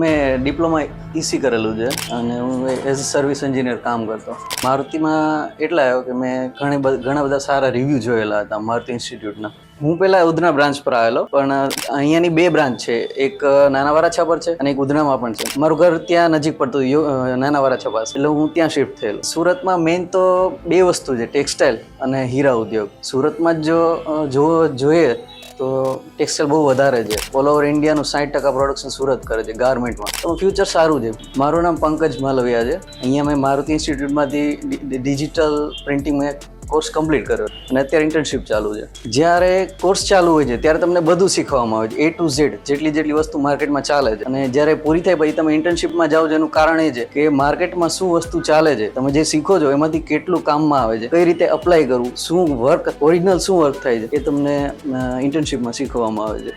મેં diploma EC કરેલું છે અને હું એઝ સર્વિસ એન્જિનિયર કામ કરતો. મારુતિમાં એટલે આવ્યો કે મેં ઘણા બધા સારા રિવ્યૂ જોયેલા હતા મારુતિ ઇન્સ્ટિટ્યૂટના. હું પહેલા ઉધના બ્રાન્ચ પર આવેલો, પણ અહીંયાની 2 બ્રાન્ચ છે, એક નાના વરાછા પર છે અને એક ઉધનામાં પણ છે. મારું ઘર ત્યાં નજીક પડતું નાના વરાછા પાસે, એટલે હું ત્યાં શિફ્ટ થયેલો. સુરતમાં મેઇન તો 2 વસ્તુ છે, ટેક્સટાઇલ અને હીરા ઉદ્યોગ. સુરતમાં જો જોઈએ તો ટેક્સટાઇલ બહુ વધારે છે. ઓલ ઓવર ઇન્ડિયાનું 60% પ્રોડક્શન સુરત કરે છે ગાર્મેન્ટમાં. તો ફ્યુચર સારું છે. મારું નામ પંકજ માલવિયા છે. અહીંયા મેં મારુતિ ઇન્સ્ટિટ્યૂટમાંથી ડિજિટલ પ્રિન્ટિંગમાં કોર્સ કમ્પ્લીટ કર્યો અને અત્યારે ઇન્ટર્નશિપ ચાલુ છે. જ્યારે કોર્સ ચાલુ હોય છે ત્યારે તમને બધું શીખવામાં આવે છે, A to Z, જેટલી વસ્તુ માર્કેટમાં ચાલે છે. અને જ્યારે પૂરી થાય પછી તમે ઇન્ટર્નશિપમાં જાઓ છો, એનું કારણ એ છે કે માર્કેટમાં શું વસ્તુ ચાલે છે, તમે જે શીખો છો એમાંથી કેટલું કામમાં આવે છે, કઈ રીતે અપ્લાય કરવું, શું વર્ક ઓરિજિનલ શું વર્ક થાય છે, એ તમને ઇન્ટર્નશિપમાં શીખવામાં આવે છે.